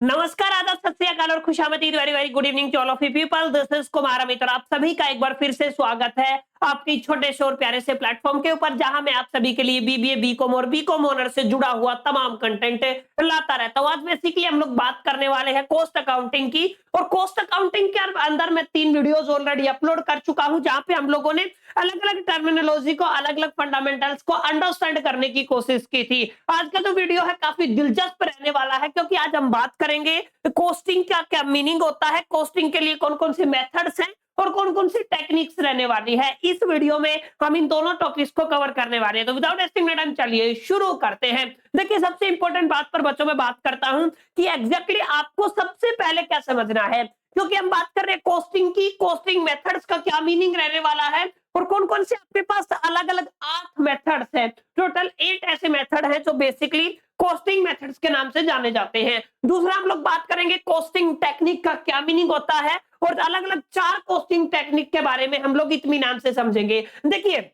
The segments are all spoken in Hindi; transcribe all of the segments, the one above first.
नमस्कार, आदाब, सत श्री अकाल और खुशामदीद। Very very good evening to all of you people. This is Kumar Amit और आप सभी का एक बार फिर से स्वागत है आपकी छोटे से और प्यारे से प्लेटफॉर्म के ऊपर, जहां मैं आप सभी के लिए बीबीए, बीकॉम और बीकॉम ऑनर से जुड़ा हुआ तमाम कंटेंट लाता रहता हूं। आज बेसिकली हम लोग बात करने वाले हैं कॉस्ट अकाउंटिंग की, और कॉस्ट अकाउंटिंग के अंदर मैं 3 वीडियोस ऑलरेडी अपलोड कर चुका हूं, जहां पे हम लोगों ने अलग अलग टर्मिनोलॉजी को, अलग अलग फंडामेंटल्स को अंडरस्टैंड करने की कोशिश की थी। आज का जो वीडियो है काफी दिलचस्प रहने वाला है, क्योंकि आज हम बात करेंगे कोस्टिंग का क्या मीनिंग होता है, कोस्टिंग के लिए कौन कौन से मेथड्स हैं और कौन कौन सी टेक्निक्स रहने वाली है। इस वीडियो में हम इन दोनों टॉपिक्स को कवर करने वाले हैं। तो विदाउट वेस्टिंग टाइम चलिए शुरू करते हैं। देखिए, सबसे इंपॉर्टेंट बात पर बच्चों में बात करता हूं कि एग्जैक्टली आपको सबसे पहले क्या समझना है, क्योंकि हम बात कर रहे हैं कोस्टिंग की। कोस्टिंग मेथड्स का क्या मीनिंग रहने वाला है और कौन कौन से आपके पास अलग अलग 8 मेथड्स हैं। टोटल 8 ऐसे मेथड हैं जो बेसिकली कोस्टिंग मेथड्स के नाम से जाने जाते हैं। दूसरा हम लोग बात करेंगे कोस्टिंग टेक्निक का क्या मीनिंग होता है, और अलग अलग 4 कोस्टिंग टेक्निक के बारे में हम लोग इत्मीनान से समझेंगे। देखिए,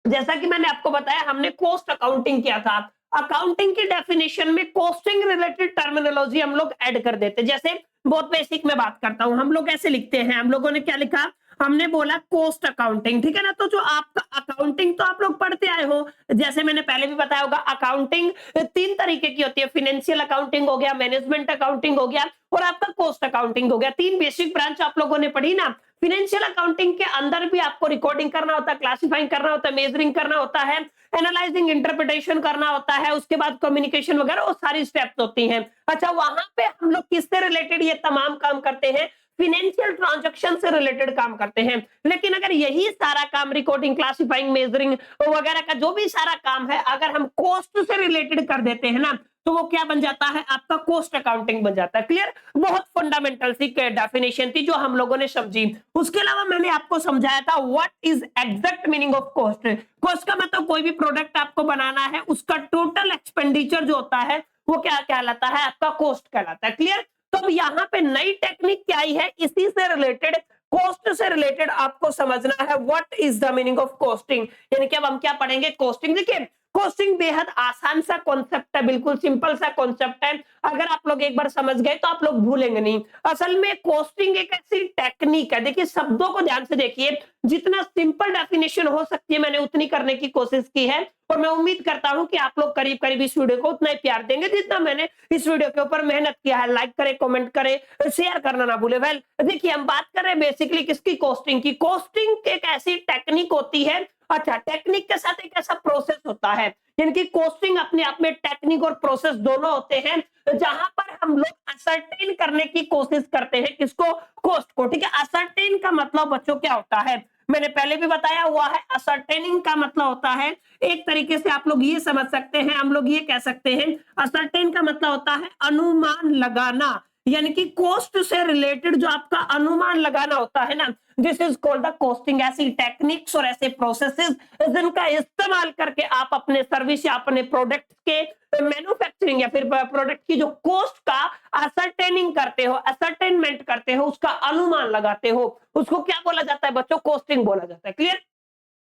जैसा कि मैंने आपको बताया, हमने कॉस्ट अकाउंटिंग किया था। अकाउंटिंग की डेफिनेशन में कॉस्टिंग रिलेटेड टर्मिनोलॉजी हम लोग ऐड कर देते। जैसे बहुत बेसिक में बात करता हूं, हम लोग ऐसे लिखते हैं, हम लोगों ने क्या लिखा, हमने बोला कॉस्ट अकाउंटिंग, ठीक है ना। तो जो आपका अकाउंटिंग तो आप लोग पढ़ते आए हो, जैसे मैंने पहले भी बताया होगा, अकाउंटिंग 3 तरीके की होती है। फाइनेंशियल अकाउंटिंग हो गया, मैनेजमेंट अकाउंटिंग हो गया, और आपका कॉस्ट अकाउंटिंग हो गया। 3 बेसिक ब्रांच आप लोगों ने पढ़ी ना। फाइनेंशियल अकाउंटिंग के अंदर भी आपको रिकॉर्डिंग करना होता है, क्लासिफाइंग करना होता है, मेजरिंग करना होता है, एनालाइजिंग, इंटरप्रिटेशन करना होता है, उसके बाद कम्युनिकेशन वगैरह, वो सारी स्टेप्स होती हैं। अच्छा, वहां पे हम लोग किससे रिलेटेड ये तमाम काम करते हैं? फिनेंशियल ट्रांजैक्शन से रिलेटेड काम करते हैं। लेकिन अगर यही सारा काम, रिकॉर्डिंग, क्लासिफाइंग, मेजरिंग वगैरह का जो भी सारा काम है, अगर हम कॉस्ट से रिलेटेड कर देते हैं ना, तो वो क्या बन जाता है? आपका कॉस्ट अकाउंटिंग बन जाता है। क्लियर? बहुत फंडामेंटल सी डेफिनेशन थी जो हम लोगों ने समझी। उसके अलावा मैंने आपको समझाया था what is exact meaning of cost. Cost का मतलब कोई भी प्रोडक्ट आपको बनाना है, उसका टोटल एक्सपेंडिचर जो होता है वो क्या कहलाता है? आपका कॉस्ट कहलाता है। क्लियर? तो अब यहाँ पे नई टेक्निक क्या आई है, इसी से रिलेटेड, कॉस्ट से रिलेटेड आपको समझना है what is the meaning of costing. यानी कि अब हम क्या पढ़ेंगे? कॉस्टिंग। देखिए, कॉस्टिंग बेहद आसान सा कॉन्सेप्ट है, बिल्कुल सिंपल सा कॉन्सेप्ट है। अगर आप लोग एक बार समझ गए तो आप लोग भूलेंगे नहीं। असल में कॉस्टिंग एक ऐसी टेक्निक है, देखिए शब्दों को ध्यान से देखिए, जितना सिंपल डेफिनेशन हो सकती है मैंने उतनी करने की कोशिश की है, और मैं उम्मीद करता हूं कि आप लोग करीब करीब इस वीडियो को उतना ही प्यार देंगे जितना मैंने इस वीडियो के ऊपर मेहनत किया है। लाइक करें, कमेंट करें, शेयर करना ना भूले। वेल, देखिए, हम बात कर रहे हैं बेसिकली किसकी? कॉस्टिंग की। कॉस्टिंग एक ऐसी टेक्निक होती है, अच्छा, टेक्निक के साथ एक ऐसा प्रोसेस होता है, यानी कॉस्टिंग अपने आप में टेक्निक और प्रोसेस दोनों होते हैं, जहां पर हम लोग असरटेन करने की कोशिश करते हैं। किसको? कॉस्ट को। ठीक है? असरटेन का मतलब बच्चों क्या होता है? मैंने पहले भी बताया हुआ है। असरटेनिंग का मतलब होता है, एक तरीके से आप लोग ये समझ सकते हैं, हम लोग ये कह सकते हैं, असरटेन का मतलब होता है अनुमान लगाना। यानी कि कॉस्ट से रिलेटेड जो आपका अनुमान लगाना होता है ना, this is called the costing. ऐसी टेक्निक्स और ऐसे प्रोसेसेस जिनका इस्तेमाल करके आप अपने सर्विस या अपने प्रोडक्ट के मैन्युफैक्चरिंग या फिर प्रोडक्ट की जो कॉस्ट का असरटेनिंग करते हो, असरटेनमेंट करते हो, उसका अनुमान लगाते हो, उसको क्या बोला जाता है बच्चों? कॉस्टिंग बोला जाता है। क्लियर?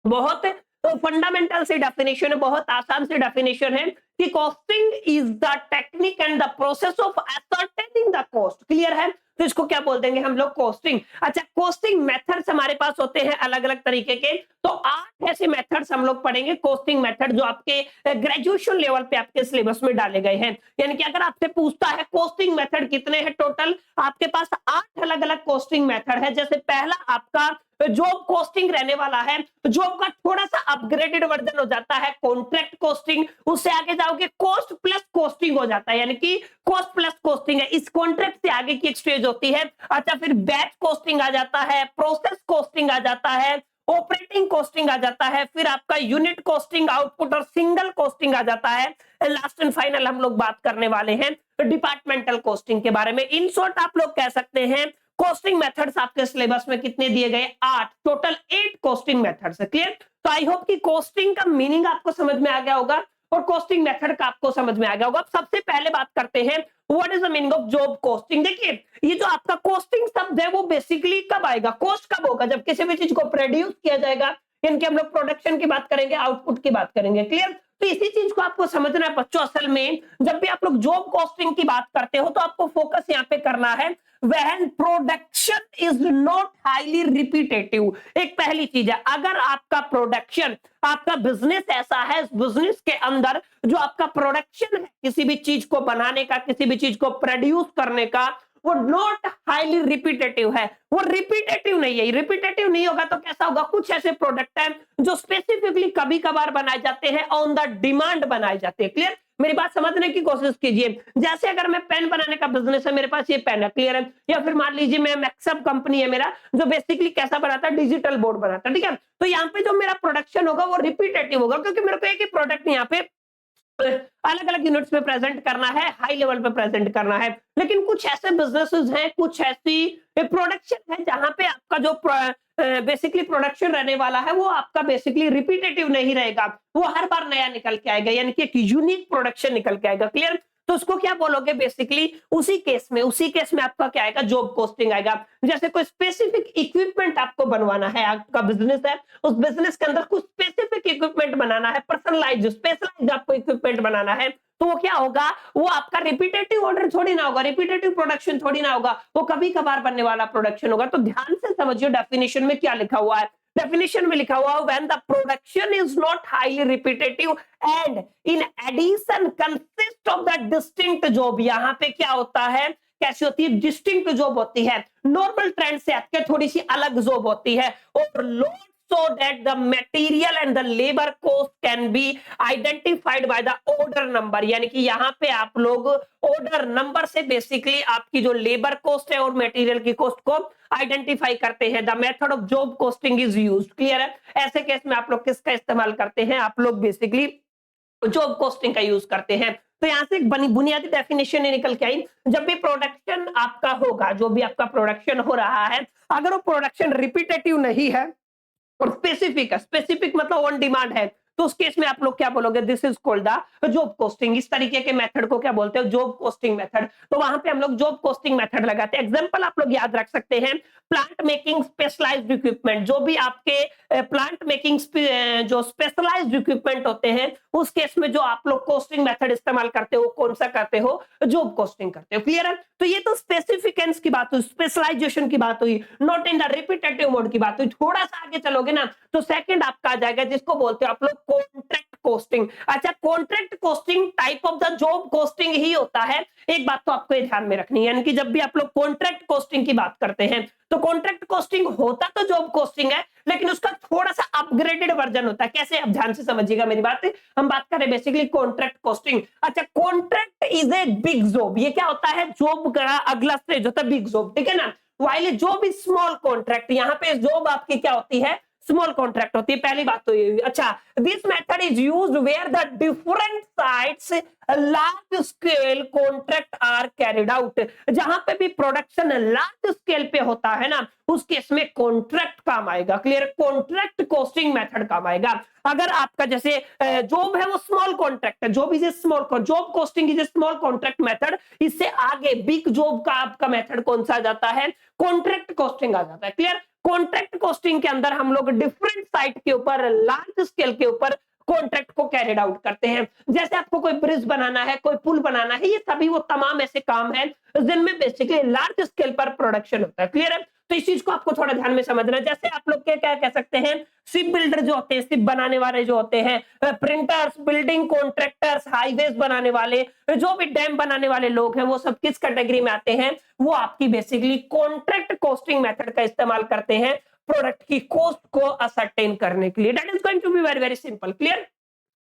बहुत फंडामेंटल सी डेफिनेशन है, बहुत आसान सी डेफिनेशन है कि costing is the technique and the process of ascertaining the cost. Clear है? तो इसको क्या बोल देंगे हम लोग? कॉस्टिंग। अच्छा, कॉस्टिंग मेथड्स हमारे पास होते हैं अलग अलग तरीके के, तो 8 ऐसे मेथड्स हम लोग पढ़ेंगे, कॉस्टिंग मेथड, जो आपके ग्रेजुएशन लेवल पे आपके सिलेबस में डाले गए हैं। यानी कि अगर आपसे पूछता है कॉस्टिंग मेथड कितने हैं, टोटल आपके पास 8 अलग अलग कॉस्टिंग मेथड है। जैसे पहला आपका जॉब कॉस्टिंग रहने वाला है, जॉब का थोड़ा सा अपग्रेडेड वर्जन हो जाता है कॉन्ट्रैक्ट कॉस्टिंग। उससे आगे जाओगे कॉस्ट प्लस कॉस्टिंग हो जाता है, यानी कि कॉस्ट प्लस कॉस्टिंग है। इस कॉन्ट्रैक्ट से आगे की एक स्टेज होती है। अच्छा, फिर बैच कॉस्टिंग आ जाता है, प्रोसेस कॉस्टिंग आ जाता है, ऑपरेटिंग कॉस्टिंग आ जाता है, फिर आपका यूनिट कॉस्टिंग, आउटपुट और सिंगल कॉस्टिंग आ जाता है। लास्ट एंड फाइनल हम लोग बात करने वाले हैं डिपार्टमेंटल कॉस्टिंग के बारे में। इन शॉर्ट आप लोग कह सकते हैं कॉस्टिंग मेथड्स आपके सिलेबस में कितने दिए गए? 8, टोटल 8 कॉस्टिंग मेथड्स है। क्लियर? तो आई होप कि कॉस्टिंग का मीनिंग आपको समझ में आ गया होगा और कॉस्टिंग मेथड का आपको समझ में आ गया होगा। अब सबसे पहले बात करते हैं what is the meaning of job costing. देखिए, ये जो आपका कॉस्टिंग शब्द है वो बेसिकली कब आएगा? कॉस्ट कब होगा? जब किसी भी चीज को प्रोड्यूस किया जाएगा, यानी कि हम लोग प्रोडक्शन की बात करेंगे, आउटपुट की बात करेंगे। क्लियर? तो इसी चीज को आपको समझना है बच्चों। असल में जब भी आप लोग जॉब कॉस्टिंग की बात करते हो तो आपको फोकस यहाँ पे करना है when production is not highly repetitive। एक पहली चीज है, अगर आपका प्रोडक्शन, आपका बिजनेस ऐसा है, इस बिजनेस के अंदर जो आपका प्रोडक्शन है किसी भी चीज को बनाने का, किसी भी चीज को प्रोड्यूस करने का, वो नॉट हाईली रिपीटेटिव है, वो रिपीटेटिव नहीं है। रिपीटेटिव नहीं होगा तो कैसा होगा, कुछ ऐसे प्रोडक्ट हैं जो स्पेसिफिकली कभी कभार बनाए जाते हैं, ऑन द डिमांड बनाए जाते हैं। क्लियर, मेरी बात समझने की कोशिश कीजिए। जैसे अगर मैं पेन बनाने का बिजनेस है, मेरे पास ये पेन है, क्लियर है, या फिर मान लीजिए मैं मैक्सअप कंपनी है मेरा, जो बेसिकली कैसा बनाता है, डिजिटल बोर्ड बनाता है, ठीक है। तो यहाँ पे जो मेरा प्रोडक्शन होगा वो रिपीटेटिव होगा, क्योंकि मेरे को एक ही प्रोडक्ट यहाँ पे अलग अलग यूनिट्स में प्रेजेंट करना है, हाई लेवल पे प्रेजेंट करना है। लेकिन कुछ ऐसे बिजनेसेस हैं, कुछ ऐसी प्रोडक्शन है जहां पे आपका जो बेसिकली प्रोडक्शन रहने वाला है वो आपका बेसिकली रिपीटेटिव नहीं रहेगा, वो हर बार नया निकल के आएगा, यानी कि एक यूनिक प्रोडक्शन निकल के आएगा। क्लियर, तो उसको क्या बोलोगे बेसिकली, उसी केस में आपका क्या आएगा, जॉब कॉस्टिंग आएगा। जैसे कोई स्पेसिफिक इक्विपमेंट आपको बनवाना है, आपका बिजनेस है, उस बिजनेस के अंदर कुछ स्पेसिफिक इक्विपमेंट बनाना है, पर्सनलाइज स्पेशलाइज आपको इक्विपमेंट बनाना है, तो वो क्या होगा, वो आपका रिपीटेटिव ऑर्डर थोड़ी ना होगा, रिपीटेटिव प्रोडक्शन थोड़ी ना होगा, वो कभी कभार बनने वाला प्रोडक्शन होगा। तो ध्यान से समझिए डेफिनेशन में क्या लिखा हुआ है। डेफिनेशन में लिखा हुआ, when the production is not highly repetitive and in addition consist of the distinct job। यहाँ पे क्या होता है, कैसी होती है, डिस्टिंक्ट जॉब होती है, नॉर्मल ट्रेंड से हटके थोड़ी सी अलग जॉब होती है, और load so that the material and the labor cost can be identified by the order number। यानी कि यहाँ पे आप लोग ऑर्डर नंबर से बेसिकली आपकी जो लेबर कॉस्ट है और मटेरियल की कॉस्ट को आइडेंटिफाई करते हैं। The method of job costing is used. Clear है, ऐसे केस में आप लोग किसका इस्तेमाल करते हैं, आप लोग बेसिकली जॉब कॉस्टिंग का यूज करते हैं। तो यहां से एक बुनियादी डेफिनेशन निकल के आई, जब भी प्रोडक्शन आपका होगा, जो भी आपका प्रोडक्शन हो रहा है, अगर वो प्रोडक्शन रिपीटेटिव नहीं है और स्पेसिफिक है, स्पेसिफिक मतलब ऑन डिमांड है, तो उस केस में आप लोग क्या बोलोगे, this is called the job costing. इस तरीके के मेथड को क्या बोलते हैं, जॉब कॉस्टिंग मेथड। तो वहां पे हम लोग जॉब कॉस्टिंग मेथड लगाते हैं। एग्जांपल आप लोग याद रख सकते हैं, प्लांट मेकिंग स्पेशलाइज्ड इक्विपमेंट, जो भी आपके प्लांट मेकिंग जो स्पेशलाइज्ड इक्विपमेंट होते हैं, उस केस में जो आप लोग कॉस्टिंग मेथड इस्तेमाल करते हो, कौन सा करते हो, जॉब कॉस्टिंग करते हो। क्लियर है, तो ये तो स्पेसिफिकेंस की बात हुई, स्पेशलाइजेशन की बात हुई, not in the repetitive mode की बात हुई। थोड़ा सा आगे चलोगे ना तो सेकंड आपका आ जाएगा, जिसको बोलते हो आप लोग कॉन्ट्रैक्ट कॉस्टिंग। अच्छा, contract costing type of the job costing ही होता है। एक बात तो आपको ध्यान में रखनी है, यानी कि जब भी आप लोग कॉन्ट्रैक्ट कॉस्टिंग की बात करते हैं तो कॉन्ट्रैक्ट कॉस्टिंग होता तो जॉब कॉस्टिंग है, लेकिन उसका थोड़ा सा अपग्रेडेड वर्जन होता है। कैसे, आप ध्यान से समझिएगा मेरी बात। हम बात करें बेसिकली कॉन्ट्रैक्ट कॉस्टिंग। अच्छा, contract is a big job. ये क्या होता है, जॉब का अगला स्टेज होता है बिग जॉब, ठीक है ना। While job is small contract, यहाँ पे जॉब आपकी क्या होती है, स्मॉल कॉन्ट्रैक्ट होती है। पहली बात तो ये। अच्छा, this method is used where the different sites large scale contract are carried out. जहां पे भी प्रोडक्शन लार्ज स्केल पे होता है ना, उस केस में कॉन्ट्रैक्ट काम आएगा। क्लियर, कॉन्ट्रैक्ट कॉस्टिंग मेथड काम आएगा। अगर आपका जैसे जॉब है वो स्मॉल कॉन्ट्रैक्ट है, job is a small, job costing is a small contract method. इससे आगे बिग जॉब का आपका मेथड कौन सा आ जाता है, कॉन्ट्रैक्ट कॉस्टिंग आ जाता है। क्लियर, कॉन्ट्रैक्ट कॉस्टिंग के अंदर हम लोग डिफरेंट साइट के ऊपर, लार्ज स्केल के ऊपर कॉन्ट्रैक्ट को कैरिड आउट करते हैं। जैसे आपको कोई ब्रिज बनाना है, कोई पुल बनाना है, ये सभी वो तमाम ऐसे काम है जिनमें बेसिकली लार्ज स्केल पर प्रोडक्शन होता है। क्लियर है, तो इस चीज को आपको थोड़ा ध्यान में समझना है। जैसे आप लोग क्या कह सकते हैं, शिप बिल्डर जो होते हैं, शिप बनाने वाले जो होते हैं, प्रिंटर्स, बिल्डिंग कॉन्ट्रैक्टर्स, हाईवेज बनाने वाले, जो भी डैम बनाने वाले लोग हैं, वो सब किस कैटेगरी में आते हैं, वो आपकी बेसिकली कॉन्ट्रैक्ट कॉस्टिंग मेथड का इस्तेमाल करते हैं प्रोडक्ट की कॉस्ट को असरटेन करने के लिए। That is going to be very very simple. Clear,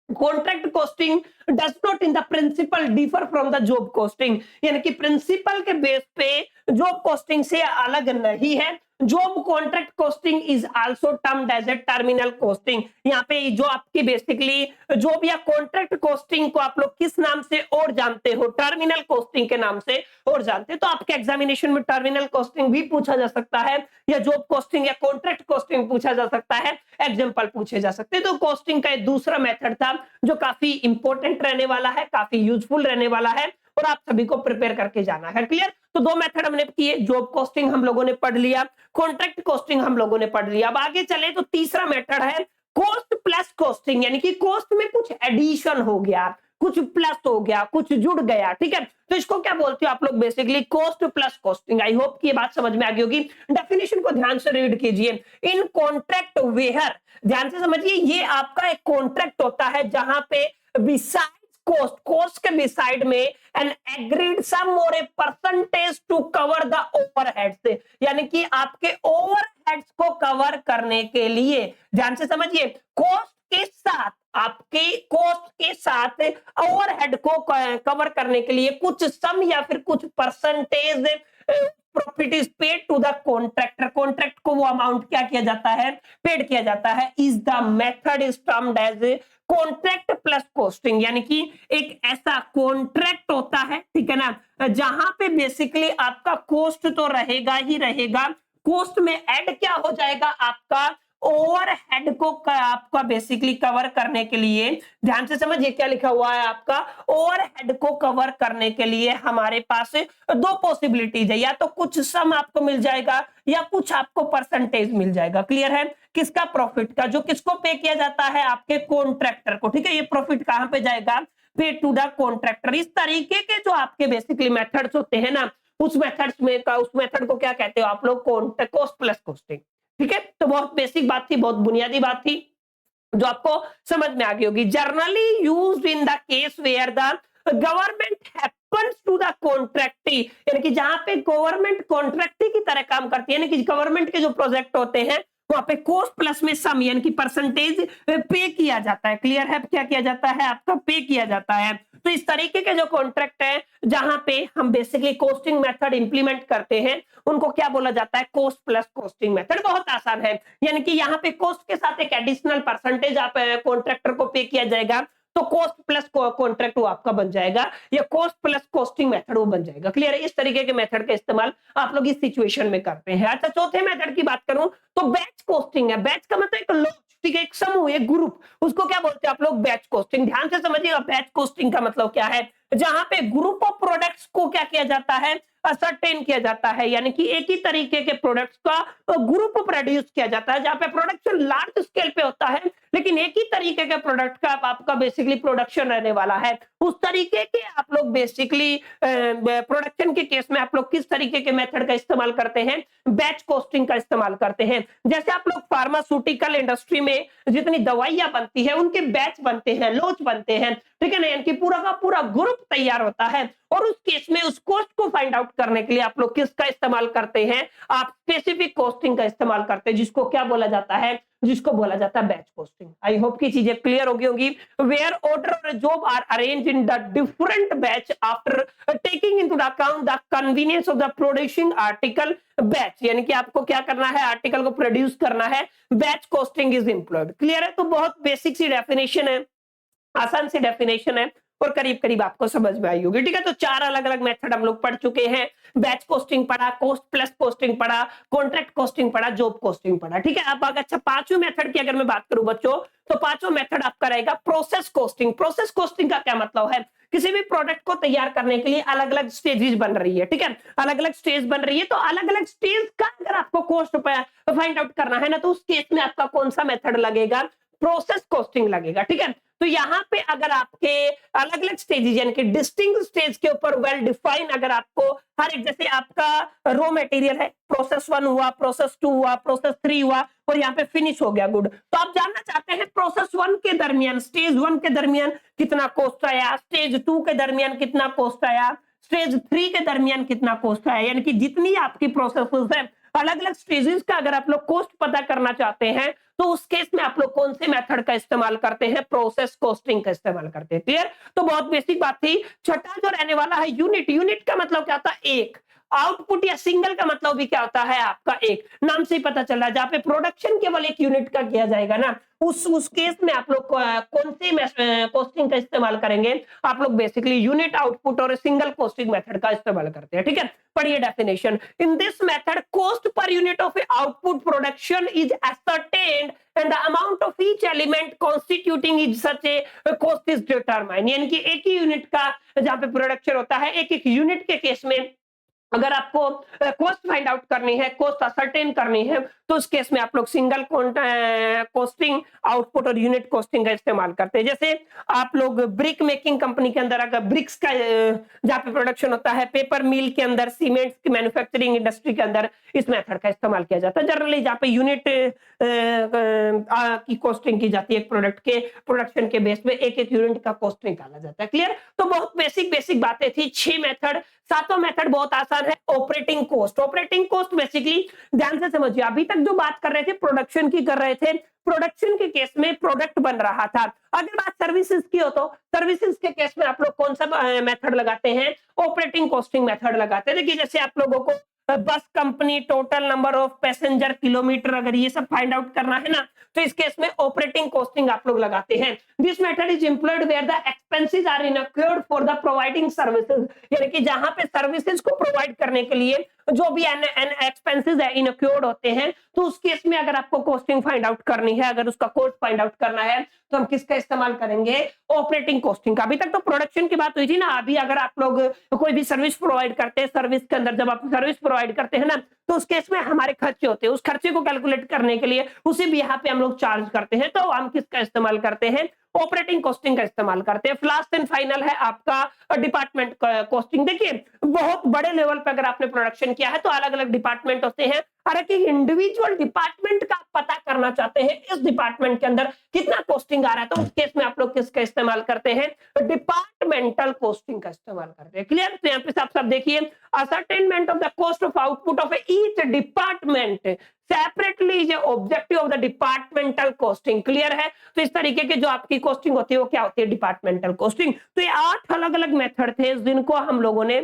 contract costing does not in the principle differ from the job costing, यानी कि प्रिंसिपल के बेस पे जॉब कॉस्टिंग से अलग नहीं है। Job contract costing is also termed as a terminal costing. यहाँ पे जो आपकी बेसिकली जॉब या कॉन्ट्रैक्ट कॉस्टिंग को आप लोग किस नाम से और जानते हो, टर्मिनल कॉस्टिंग के नाम से और जानते हैं। तो आपके एग्जामिनेशन में टर्मिनल कॉस्टिंग भी पूछा जा सकता है, या जॉब कॉस्टिंग या कॉन्ट्रैक्ट कॉस्टिंग पूछा जा सकता है, एग्जाम्पल पूछे जा सकते हैं। तो कॉस्टिंग का एक दूसरा मेथड था जो काफी इंपॉर्टेंट रहने वाला है, काफी यूजफुल रहने वाला है, और आप सभी को प्रिपेयर करके जाना है। क्लियर, तो दो मेथड हमने किए, जॉब कॉस्टिंग हम लोगों ने पढ़ लिया, कॉन्ट्रैक्ट कॉस्टिंग हम लोगों ने पढ़ लिया। अब आगे चले तो तीसरा मेथड है कॉस्ट प्लस कॉस्टिंग यानी कि कॉस्ट में कुछ एडिशन हो गया, कुछ प्लस हो गया, कुछ जुड़ गया, ठीक है, तो इसको क्या बोलते हो आप लोग basically cost plus costing. I hope कि ये बात समझ में आ गई होगी। डेफिनेशन को ध्यान से रीड कीजिए। इन कॉन्ट्रैक्ट वेयर, ध्यान से समझिए, ये आपका एक कॉन्ट्रैक्ट होता है जहां पे बिसाइड cost, cost के बिसाइड में an agreed sum और a percentage to cover the overheads, यानी कि आपके ओवरहेड्स को कवर करने के लिए, ध्यान से समझिए, कॉस्ट के साथ, आपके कॉस्ट के साथ ओवरहेड को कवर करने के लिए कुछ सम या फिर कुछ percentage profit is paid to the contractor, contract को वो अमाउंट क्या किया जाता है, पेड किया जाता है। Is the method is termed as contract plus costing, यानी कि एक ऐसा कॉन्ट्रैक्ट होता है, ठीक है ना, जहां पे बेसिकली आपका कॉस्ट तो रहेगा ही रहेगा, कॉस्ट में ऐड क्या हो जाएगा, आपका ओवरहेड को आपका बेसिकली कवर करने के लिए, ध्यान से समझिए क्या लिखा हुआ है, आपका ओवरहेड को कवर करने के लिए हमारे पास दो पॉसिबिलिटीज है, या तो कुछ सम आपको मिल जाएगा या कुछ आपको परसेंटेज मिल जाएगा। क्लियर है? किसका? प्रॉफिट का, जो किसको पे किया जाता है, आपके कॉन्ट्रैक्टर को, ठीक है। ये प्रॉफिट कहां पे जाएगा, पे टू द कॉन्ट्रैक्टर। इस तरीके के जो आपके बेसिकली मेथड्स होते हैं ना, उस मेथड्स में का, उस मेथड को क्या कहते हो आप लोग, कॉस्ट प्लस कॉस्टिंग, ठीक है। तो बहुत बेसिक बात थी, बहुत बुनियादी बात थी, जो आपको समझ में आ गई होगी। Generally used in the case where the government happens to the contractee, यानी कि जहां पे गवर्नमेंट कॉन्ट्रैक्टी की तरह काम करती है, यानी कि गवर्नमेंट के जो प्रोजेक्ट होते हैं वहां पे कॉस्ट प्लस में सम यानी कि परसेंटेज पे किया जाता है। क्लियर है? क्या किया जाता है, आपका पे किया जाता है। तो इस तरीके के जो कॉन्ट्रैक्ट है जहां पे हम बेसिकली कॉस्टिंग मेथड इंप्लीमेंट करते हैं, उनको क्या बोला जाता है, कॉस्ट प्लस कॉस्टिंग मेथड। बहुत आसान है, यानी कि यहाँ पे कॉस्ट के साथ एक एडिशनल परसेंटेज आप कॉन्ट्रैक्टर को पे किया जाएगा, तो कॉस्ट प्लस कॉन्ट्रैक्ट वो आपका बन जाएगा, या कॉस्ट प्लस कॉस्टिंग मेथड वो बन जाएगा। क्लियर है? इस तरीके के मेथड का इस्तेमाल आप लोग इस सिचुएशन में करते हैं। अच्छा, चौथे मेथड की बात करूं तो बैच कॉस्टिंग है। बैच का मतलब एक लॉट, ठीक है, एक समूह, एक ग्रुप, उसको क्या बोलते हैं आप लोग, बैच कॉस्टिंग। ध्यान से समझिएगा, बैच कॉस्टिंग का मतलब क्या है, जहां पे ग्रुप ऑफ प्रोडक्ट्स को क्या किया जाता है, असरटेन किया जाता है, यानी कि एक ही तरीके के प्रोडक्ट्स का ग्रुप प्रोड्यूस किया जाता है, जहां पे प्रोडक्शन लार्ज स्केल पे होता है, लेकिन एक ही तरीके के प्रोडक्ट का आपका बेसिकली प्रोडक्शन रहने वाला है। उस तरीके के आप लोग बेसिकली प्रोडक्शन के केस में आप लोग किस तरीके के मेथड का इस्तेमाल करते हैं, बैच कॉस्टिंग का इस्तेमाल करते हैं। जैसे आप लोग फार्मास्यूटिकल इंडस्ट्री में जितनी दवाइयां बनती है उनके बैच बनते हैं, लॉट बनते हैं, ठीक है ना, यानी कि पूरा का पूरा ग्रुप तैयार होता है, और उस केस में उस कॉस्ट को फाइंड आउट करने के लिए आप लोग किसका इस्तेमाल करते हैं, आप स्पेसिफिक कॉस्टिंग का इस्तेमाल करते हैं, जिसको क्या बोला जाता है, जिसको बोला जाता है बैच कॉस्टिंग। आई होप की चीजें क्लियर होगी होंगी। वेयर ऑर्डर और job are arrange in the different batch after taking into the account the convenience of the producing article batch, यानी कि आपको क्या करना है, आर्टिकल को प्रोड्यूस करना है, batch costing is employed. Clear है? तो बहुत बेसिक सी डेफिनेशन है, आसान सी डेफिनेशन है, और करीब करीब आपको समझ में आई होगी। ठीक है, तो चार अलग अलग मेथड हम लोग पढ़ चुके हैं। बैच कॉस्टिंग पढ़ा, कॉस्ट प्लस कॉस्टिंग पढ़ा, कॉन्ट्रैक्ट कॉस्टिंग पढ़ा, जॉब कॉस्टिंग पढ़ा। ठीक है, अब अगर अच्छा पांचवें मेथड की अगर मैं बात करूं बच्चों, तो पांचवा मेथड आपका रहेगा प्रोसेस कॉस्टिंग। प्रोसेस कॉस्टिंग का क्या मतलब है, किसी भी प्रोडक्ट को तैयार करने के लिए अलग अलग स्टेजेस बन रही है, ठीक है, अलग अलग स्टेज बन रही है, तो अलग अलग स्टेज का अगर आपको कॉस्ट फाइंड आउट करना है ना, तो उस केस में आपका कौन सा मेथड लगेगा, प्रोसेस कॉस्टिंग लगेगा। ठीक है, तो यहाँ पे अगर आपके अलग अलग स्टेजेस यानी कि डिस्टिंक्ट स्टेज के ऊपर वेल डिफाइन, अगर आपको हर एक, जैसे आपका रॉ मटेरियल है, प्रोसेस 1 हुआ, प्रोसेस 2 हुआ, प्रोसेस 3 हुआ, और यहाँ पे फिनिश हो गया गुड, तो आप जानना चाहते हैं प्रोसेस 1 के दरमियान, स्टेज 1 के दरमियान कितना कॉस्ट आया, स्टेज 2 के दरमियान कितना कॉस्ट आया, स्टेज 3 के दरमियान कितना कॉस्ट आया, यानी कि जितनी आपकी प्रोसेस है, अलग अलग स्टेजेस का अगर आप लोग कॉस्ट पता करना चाहते हैं, तो उस केस में आप लोग कौन से मेथड का इस्तेमाल करते हैं, प्रोसेस कॉस्टिंग का इस्तेमाल करते हैं। क्लियर? तो बहुत बेसिक बात थी। छठा जो रहने वाला है यूनिट, यूनिट का मतलब क्या होता है, एक, आउटपुट या सिंगल का मतलब भी क्या होता है, आपका एक, नाम से ही पता चल रहा है, जहां पे प्रोडक्शन केवल एक यूनिट का किया जाएगा ना, उस केस में आप लोग कौन सी कॉस्टिंग का इस्तेमाल करेंगे, आप लोग बेसिकली यूनिट, आउटपुट और सिंगल कॉस्टिंग मेथड का इस्तेमाल करते हैं। ठीक है, पढ़िए definition. In this method cost per unit of output production is ascertained and the amount of each element constituting each such a cost is determined, यानी कि एक ही यूनिट का जहां पे प्रोडक्शन होता है, एक एक यूनिट के केस में अगर आपको कॉस्ट फाइंड आउट करनी है, कॉस्ट असरटेन करनी है, तो उस केस में आप लोग सिंगल कॉस्टिंग आउटपुट और यूनिट कॉस्टिंग का इस्तेमाल करते हैं। जैसे आप लोग ब्रिक मेकिंग कंपनी के अंदर अगर ब्रिक्स का जहाँ पे प्रोडक्शन होता है, पेपर मिल के अंदर, सीमेंट की मैन्युफैक्चरिंग इंडस्ट्री के अंदर इस मेथड का इस्तेमाल किया जाता है। जनरली जहाँ पे यूनिट की कॉस्टिंग की जाती है, एक प्रोडक्ट के प्रोडक्शन के बेस में एक-एक यूनिट का कॉस्ट निकाला जाता है। क्लियर? तो बहुत बेसिक बेसिक बातें थी, 6 मेथड। सातवां मेथड बहुत आसान है, operating cost. Operating cost basically ध्यान से समझिए, अभी तक जो बात कर रहे थे प्रोडक्शन की कर रहे थे, प्रोडक्शन के केस में प्रोडक्ट बन रहा था। अगर बात सर्विसेज की हो तो सर्विसेज के केस में आप लोग कौन सा मेथड लगाते हैं? ऑपरेटिंग कॉस्टिंग मेथड लगाते हैं। देखिए जैसे आप लोगों को बस company, total number of passenger, kilometre, अगर ये सब फाइंड आउट करना है ना, तो इस केस में ऑपरेटिंग कॉस्टिंग आप लोग लगाते हैं। This method is employed where the expenses are incurred for the providing services, यानी कि जहां पे सर्विसेज को प्रोवाइड करने के लिए जो भी एक्सपेंसेस है इनक्योर्ड होते हैं, तो उस केस में अगर आपको कॉस्टिंग फाइंड आउट करनी है, अगर उसका कॉस्ट फाइंड आउट करना है, तो हम किसका इस्तेमाल करेंगे? ऑपरेटिंग कॉस्टिंग का। अभी तक तो प्रोडक्शन की बात हुई थी ना, अभी अगर आप लोग कोई भी सर्विस प्रोवाइड करते हैं, सर्विस के अंदर जब आप सर्विस प्रोवाइड करते हैं ना, तो उस केस में हमारे खर्चे होते हैं, उस खर्चे को कैलकुलेट करने के लिए उसे भी यहाँ पे हम लोग चार्ज करते हैं, तो हम किसका इस्तेमाल करते हैं? ऑपरेटिंग कॉस्टिंग का इस्तेमाल करते हैं। लास्ट एंड फाइनल है आपका डिपार्टमेंट कॉस्टिंग। देखिए बहुत बड़े लेवल पे अगर आपने प्रोडक्शन किया है तो अलग अलग डिपार्टमेंट होते हैं, और एक इंडिविजुअल डिपार्टमेंट का आप पता करना चाहते हैं इस डिपार्टमेंट के अंदर कितना कॉस्टिंग आ रहा है, तो उस केस में आप लोग किसका इस्तेमाल करते हैं? डिपार्टमेंटल कॉस्टिंग का इस्तेमाल करते हैं। क्लियर? तो यहाँ पे आप सब देखिए, ascertainment of the cost of output of each department separately is a objective of the departmental costing। Clear है? तो इस तरीके के जो आपकी कॉस्टिंग होती है वो क्या होती है? Departmental costing. तो ये 8 अलग अलग मेथड थे जिनको हम लोगों ने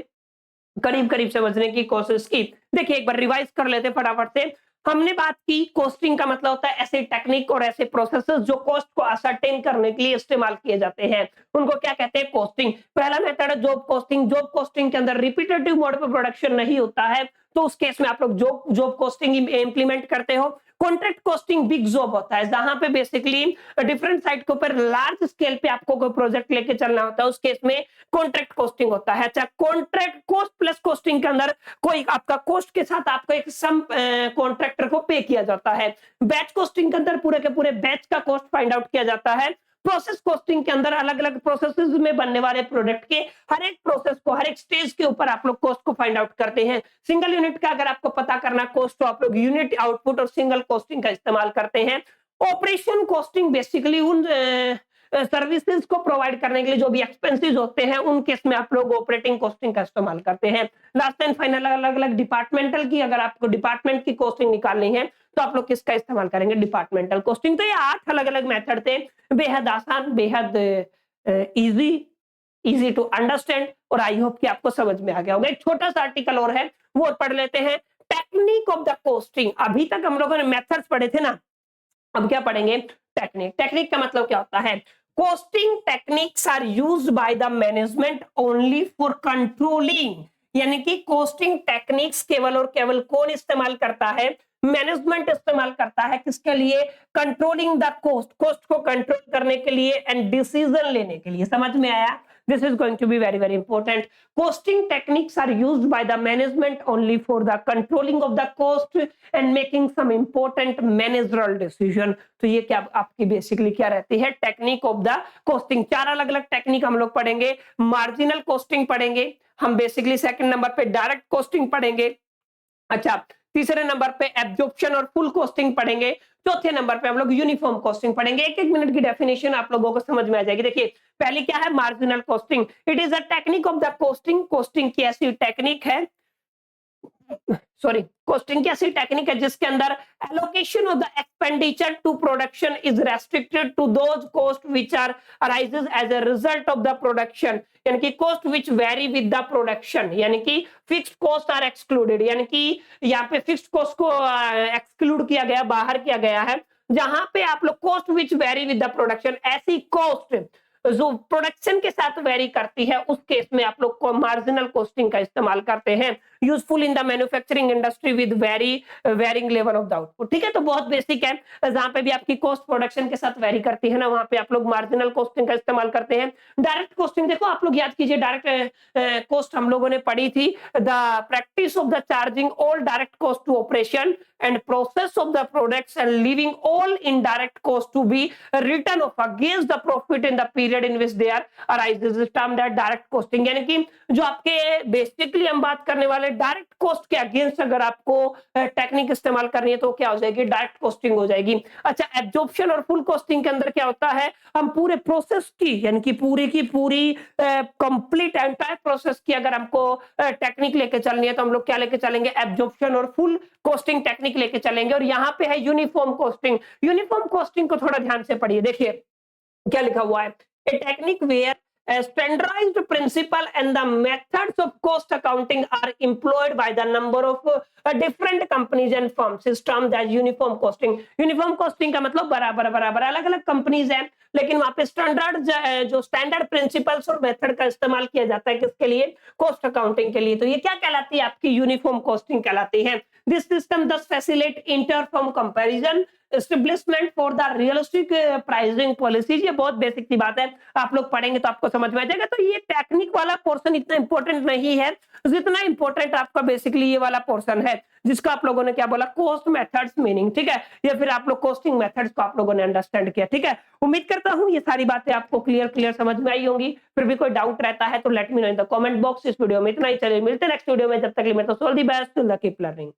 करीब करीब समझने की कोशिश की। देखिए एक बार रिवाइज कर लेते फटाफट से। हमने बात की कॉस्टिंग का मतलब होता है ऐसे टेक्निक और ऐसे प्रोसेसेस जो कॉस्ट को असरटेन करने के लिए इस्तेमाल किए जाते हैं, उनको क्या कहते हैं? कॉस्टिंग। पहला मेथड है जॉब कॉस्टिंग। जॉब कॉस्टिंग के अंदर रिपीटेटिव मोड पे प्रोडक्शन नहीं होता है, तो उस केस में आप लोग जॉब जॉब कॉस्टिंग इंप्लीमेंट करते हो। कॉन्ट्रैक्ट कॉस्टिंग बिग जॉब होता है, जहां पे बेसिकली डिफरेंट साइट के ऊपर लार्ज स्केल पे आपको कोई प्रोजेक्ट लेके चलना होता है, उस केस में कॉन्ट्रैक्ट कॉस्टिंग होता है। अच्छा, कॉन्ट्रैक्ट कॉस्ट प्लस कॉस्टिंग के अंदर कोई आपका कॉस्ट के साथ आपको एक सम कॉन्ट्रैक्टर को पे किया जाता है। बैच कॉस्टिंग के अंदर पूरे के पूरे बैच का कॉस्ट फाइंड आउट किया जाता है। प्रोसेस कॉस्टिंग के अंदर अलग अलग प्रोसेसेस में बनने वाले प्रोडक्ट के हर एक प्रोसेस को, हर एक स्टेज के ऊपर आप लोग कॉस्ट को फाइंड आउट करते हैं। सिंगल यूनिट का अगर आपको पता करना कॉस्ट, तो आप लोग यूनिट आउटपुट और सिंगल कॉस्टिंग का इस्तेमाल करते हैं। ऑपरेशन कॉस्टिंग बेसिकली उन सर्विसेज को प्रोवाइड करने के लिए जो भी एक्सपेंसेस होते हैं, उन केस में आप लोग ऑपरेटिंग कॉस्टिंग का इस्तेमाल करते हैं। लास्ट एंड फाइनल अलग अलग डिपार्टमेंटल की, अगर आपको डिपार्टमेंट की कॉस्टिंग निकालनी है तो आप लोग किसका इस्तेमाल करेंगे? Departmental costing. तो ये 8 अलग अलग मेथड थे, बेहद आसान, बेहद इजी, इजी टू अंडरस्टैंड, और आई होप कि आपको समझ में आ गया होगा। एक छोटा सा आर्टिकल और है, वो पढ़ लेते हैं। Technique of the costing. अभी तक हम लोगों ने मेथड्स पढ़े थे ना, अब क्या पढ़ेंगे? टेक्निक। टेक्निक का मतलब क्या होता है? Costing techniques are used by the management only for controlling, यानी कि कॉस्टिंग टेक्निक्स केवल और केवल कौन इस्तेमाल करता है? मैनेजमेंट इस्तेमाल करता है। किसके लिए? कंट्रोलिंग द कॉस्ट, कॉस्ट को कंट्रोल करने के लिए एंड डिसीजन लेने के लिए। समझ में आया? This is going to be very very important. Costing techniques are used by the management only for the controlling of the cost and making some important managerial decision। तो ये क्या आपकी बेसिकली क्या रहती है? Technique of the costing. 4 अलग अलग टेक्निक हम लोग पढ़ेंगे। मार्जिनल कॉस्टिंग पढ़ेगे हम बेसिकली, सेकंड नंबर पे डायरेक्ट कॉस्टिंग पढ़ेंगे। अच्छा, तीसरे नंबर पे एब्जॉर्प्शन और फुल कॉस्टिंग पढ़ेंगे। चौथे नंबर पे हम लोग यूनिफॉर्म कॉस्टिंग पढ़ेंगे। एक एक मिनट की डेफिनेशन आप लोगों को समझ में आ जाएगी। देखिए पहली क्या है? Marginal costing. It is a technique of the costing. Costing की ऐसी टेक्निक है, सॉरी, कॉस्टिंग की ऐसी टेक्निक है जिसके अंदर allocation of the expenditure to production is restricted to those cost which are arises as a result of the production, यानी कि cost which vary with the production, यानी कि फिक्स्ड कॉस्ट आर एक्सक्लूडेड, यानी कि यहाँ पे फिक्स्ड कॉस्ट को एक्सक्लूड किया गया, बाहर किया गया है। जहां पे आप लोग cost which vary with the production, ऐसी कॉस्ट जो प्रोडक्शन के साथ वेरी करती है उस केस में आप लोग को मार्जिनल कॉस्टिंग का इस्तेमाल करते हैं, useful in the manufacturing industry with varying level of the output. ठीक है, तो बहुत बेसिक है, जहां पे भी आपकी कॉस्ट प्रोडक्शन के साथ वेरी करती है ना, वहां पे आप लोग मार्जिनल कॉस्टिंग का इस्तेमाल करते हैं। डायरेक्ट कॉस्टिंग देखो, आप लोग याद कीजिए, डायरेक्ट कॉस्ट हम लोगों ने पढ़ी थी, the practice of the charging all direct cost to operation and process of the products and leaving all indirect cost to be written off against the profit in the period in which they are arises is termed as direct costing। यानी कि जो आपके बेसिकली हम बात करने वाले डायरेक्ट कॉस्ट के अगेंस्ट अगर आपको टेक्निक इस्तेमाल करनी है तो क्या हो जाएगी, डायरेक्ट कॉस्टिंग हो जाएगी। अच्छा, एब्जॉर्प्शन और फुल कॉस्टिंग के अंदर क्या होता है, हम पूरे प्रोसेस की यानी कि पूरी की पूरी कंप्लीट एंटायर प्रोसेस की अगर हमको टेक्निक लेके चलनी है तो हम लोग क्या लेके चलेंगे, एब्जॉर्प्शन और फुल कॉस्टिंग टेक्निक लेके चलेंगे। और यहाँ पे है यूनिफॉर्म कॉस्टिंग। यूनिफॉर्म कॉस्टिंग को थोड़ा ध्यान से पढ़िए, देखिए क्या लिखा हुआ है, a technique where a standardized principle and the methods of cost accounting are employed by the number of different companies and firms is termed as uniform costing। Uniform costing का मतलब बराबर बराबर अलग अलग कंपनीज हैं, लेकिन वहां पे स्टैंडर्ड जो स्टैंडर्ड प्रिंसिपल्स और मेथड का इस्तेमाल किया जाता है किसके लिए, कॉस्ट अकाउंटिंग के लिए। तो ये क्या कहलाती है, आपकी यूनिफॉर्म कॉस्टिंग कहलाती है। This system thus facilitate inter-firm comparison, establishment for the realistic pricing policies. ये बहुत बेसिक सी बात है, आप लोग पढ़ेंगे तो आपको समझ में आ जाएगा। तो ये टेक्निक वाला पोर्शन इतना इंपॉर्टेंट नहीं है जितना इंपॉर्टेंट आपका बेसिकली ये वाला पोर्शन है, जिसका आप लोगों ने क्या बोला, कॉस्ट मेथड्स मीनिंग। ठीक है, या फिर आप लोग कॉस्टिंग मेथड्स को आप लोगों ने अंडरस्टैंड किया। ठीक है, उम्मीद करता हूं ये सारी बातें आपको क्लियर समझ में आई होंगी। फिर भी कोई डाउट रहता है तो let me know in the comment box. इस वीडियो में इतना ही, चलिए मिलते हैं नेक्स्ट वीडियो में, जब तक के लिए मैं तो all the best, keep learning.